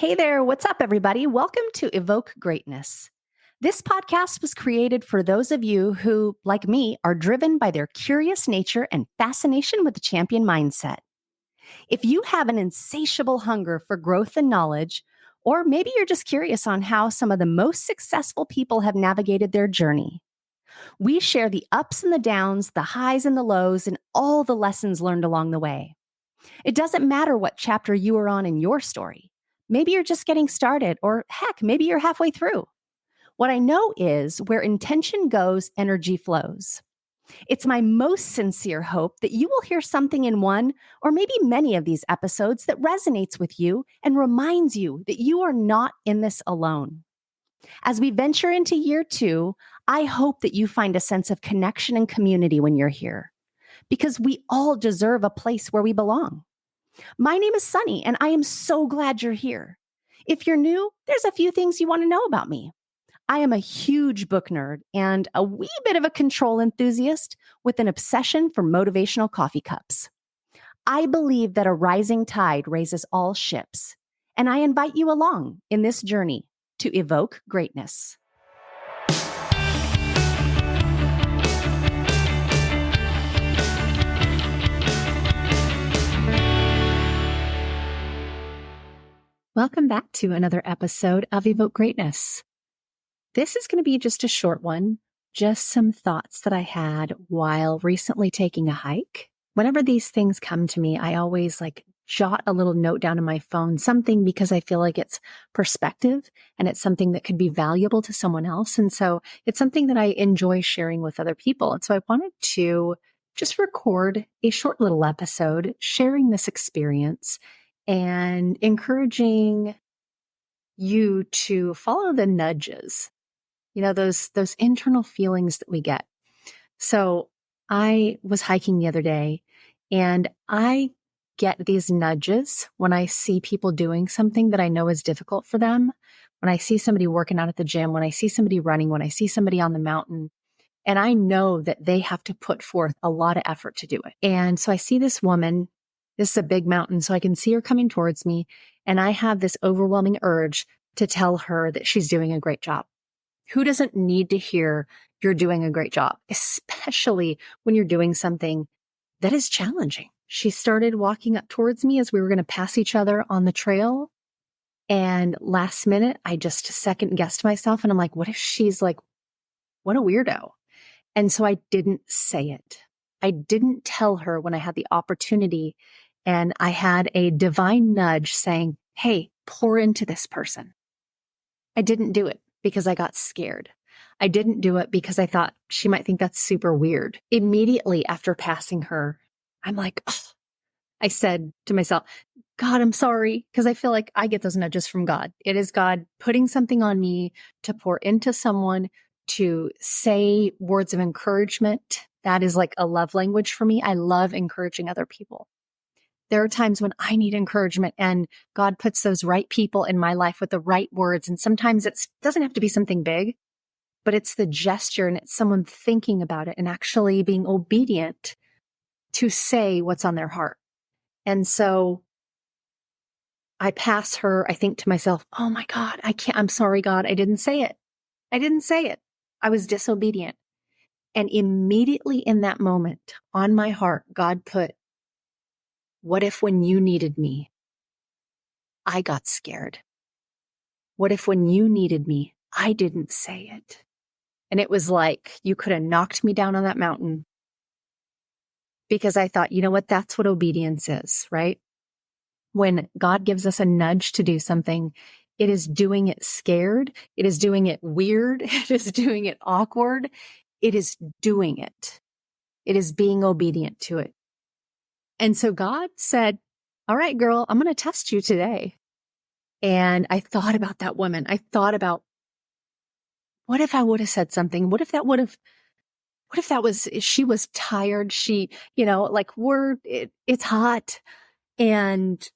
Hey there, what's up, everybody? Welcome to Evoke Greatness. This podcast was created for those of you who, like me, are driven by their curious nature and fascination with the champion mindset. If you have an insatiable hunger for growth and knowledge, or maybe you're just curious on how some of the most successful people have navigated their journey, we share the ups and the downs, the highs and the lows, and all the lessons learned along the way. It doesn't matter what chapter you are on in your story. Maybe you're just getting started, or heck, maybe you're halfway through. What I know is where intention goes, energy flows. It's my most sincere hope that you will hear something in one or maybe many of these episodes that resonates with you and reminds you that you are not in this alone. As we venture into year 2, I hope that you find a sense of connection and community when you're here, because we all deserve a place where we belong. My name is Sunny, and I am so glad you're here. If you're new, there's a few things you want to know about me. I am a huge book nerd and a wee bit of a control enthusiast with an obsession for motivational coffee cups. I believe that a rising tide raises all ships, and I invite you along in this journey to evoke greatness. Welcome back to another episode of Evoke Greatness. This is going to be just a short one, just some thoughts that I had while recently taking a hike. Whenever these things come to me, I always jot a little note down on my phone, something because I feel like it's perspective and it's something that could be valuable to someone else. And so it's something that I enjoy sharing with other people. And so I wanted to just record a short little episode sharing this experience and encouraging you to follow the nudges, those internal feelings that we get. So I was hiking the other day and I get these nudges when I see people doing something that I know is difficult for them. When I see somebody working out at the gym, when I see somebody running, when I see somebody on the mountain, and I know that they have to put forth a lot of effort to do it. And so I see this woman. This is a big mountain, so I can see her coming towards me. And I have this overwhelming urge to tell her that she's doing a great job. Who doesn't need to hear you're doing a great job, especially when you're doing something that is challenging? She started walking up towards me as we were going to pass each other on the trail. And last minute, I just second guessed myself. And I'm like, what if she's like, what a weirdo? And so I didn't say it. I didn't tell her when I had the opportunity. And I had a divine nudge saying, hey, pour into this person. I didn't do it because I got scared. I didn't do it because I thought she might think that's super weird. Immediately after passing her, I'm like, oh, I said to myself, God, I'm sorry, because I feel like I get those nudges from God. It is God putting something on me to pour into someone, to say words of encouragement. That is like a love language for me. I love encouraging other people. There are times when I need encouragement and God puts those right people in my life with the right words. And sometimes it doesn't have to be something big, but it's the gesture and it's someone thinking about it and actually being obedient to say what's on their heart. And so I pass her. I think to myself, oh my God, I'm sorry, God. I didn't say it. I was disobedient. And immediately in that moment on my heart, God put, what if when you needed me, I got scared? What if when you needed me, I didn't say it? And it was like, you could have knocked me down on that mountain, because I thought, you know what? That's what obedience is, right? When God gives us a nudge to do something, it is doing it scared. It is doing it weird. It is doing it awkward. It is doing it. It is being obedient to it. And so God said, all right, girl, I'm going to test you today. And I thought about that woman. I thought about, what if I would have said something? What if she was tired? It's hot. And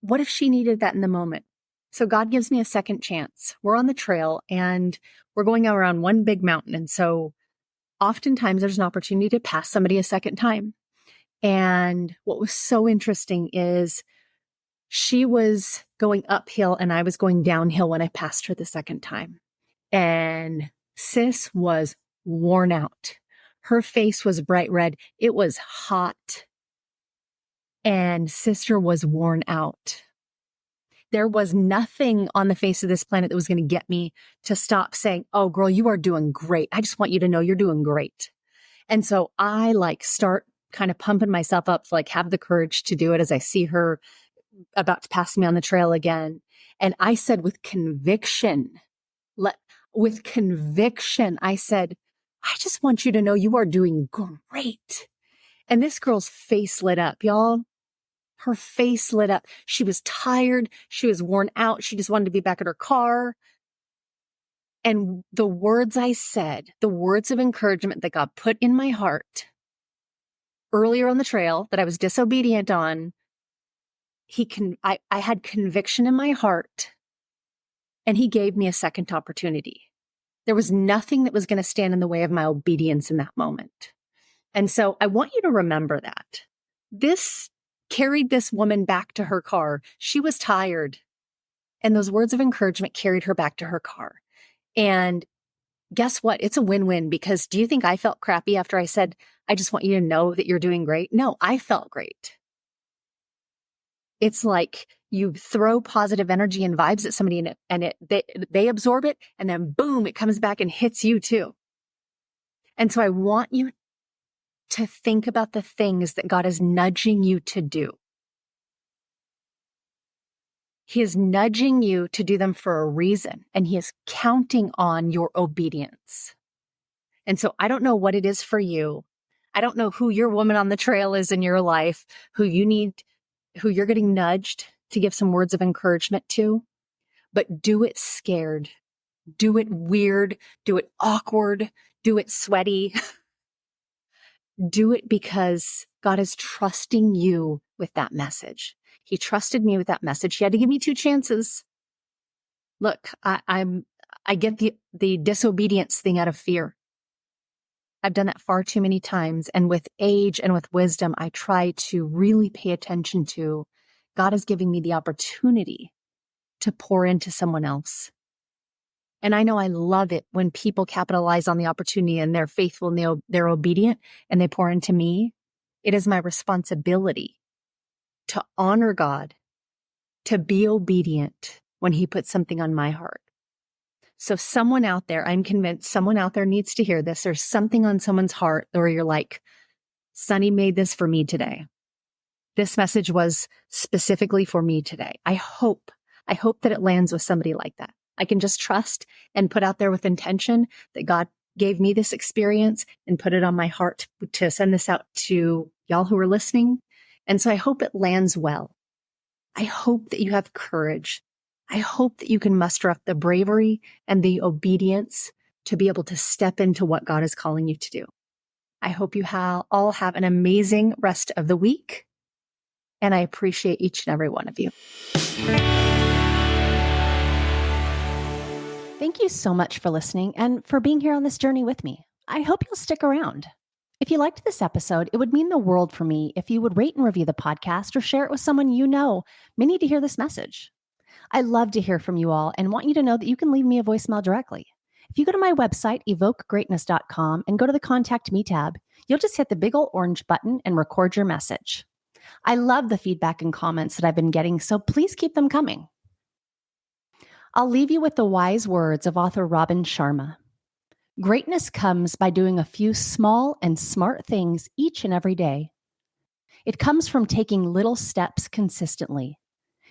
what if she needed that in the moment? So God gives me a second chance. We're on the trail and we're going around one big mountain. And so oftentimes there's an opportunity to pass somebody a second time. And what was so interesting is She was going uphill and I was going downhill when I passed her the second time. And sis was worn out. Her face was bright red. It was hot. And sister was worn out. There was nothing on the face of this planet that was going to get me to stop saying, oh, girl, you are doing great. I just want you to know you're doing great. And so I start kind of pumping myself up to have the courage to do it as I see her about to pass me on the trail again. And I said with conviction, I said, I just want you to know you are doing great. And this girl's face lit up, y'all. Her face lit up. She was tired. She was worn out. She just wanted to be back at her car. And the words I said, the words of encouragement that God put in my heart earlier on the trail that I was disobedient on, I had conviction in my heart, and he gave me a second opportunity. There was nothing that was going to stand in the way of my obedience in that moment. And so I want you to remember that. This carried this woman back to her car. She was tired. And those words of encouragement carried her back to her car. And guess what? It's a win-win, because do you think I felt crappy after I said, I just want you to know that you're doing great? No, I felt great. It's like you throw positive energy and vibes at somebody and they absorb it, and then boom, it comes back and hits you too. And so I want you to think about the things that God is nudging you to do. He is nudging you to do them for a reason, and he is counting on your obedience. And so I don't know what it is for you. I don't know who your woman on the trail is in your life, who you're getting nudged to give some words of encouragement to, but do it scared, do it weird, do it awkward, do it sweaty. Do it because God is trusting you with that message. He trusted me with that message. He had to give me 2 chances. Look, I get the disobedience thing out of fear. I've done that far too many times. And with age and with wisdom, I try to really pay attention to God is giving me the opportunity to pour into someone else. And I know I love it when people capitalize on the opportunity and they're faithful and they're obedient and they pour into me. It is my responsibility to honor God, to be obedient when he puts something on my heart. So someone out there, I'm convinced someone out there needs to hear this. There's something on someone's heart where you're like, Sunny made this for me today. This message was specifically for me today. I hope that it lands with somebody like that. I can just trust and put out there with intention that God gave me this experience and put it on my heart to send this out to y'all who are listening. And so I hope it lands well. I hope that you have courage. I hope that you can muster up the bravery and the obedience to be able to step into what God is calling you to do. I hope you all have an amazing rest of the week. And I appreciate each and every one of you. Thank you so much for listening and for being here on this journey with me. I hope you'll stick around. If you liked this episode, it would mean the world for me if you would rate and review the podcast or share it with someone you know may need to hear this message. I love to hear from you all and want you to know that you can leave me a voicemail directly. If you go to my website, evokegreatness.com, and go to the Contact Me tab, you'll just hit the big old orange button and record your message. I love the feedback and comments that I've been getting, so please keep them coming. I'll leave you with the wise words of author Robin Sharma. Greatness comes by doing a few small and smart things each and every day. It comes from taking little steps consistently.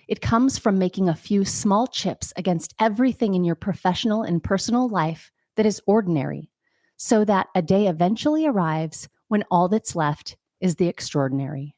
It comes from making a few small chips against everything in your professional and personal life that is ordinary, so that a day eventually arrives when all that's left is the extraordinary.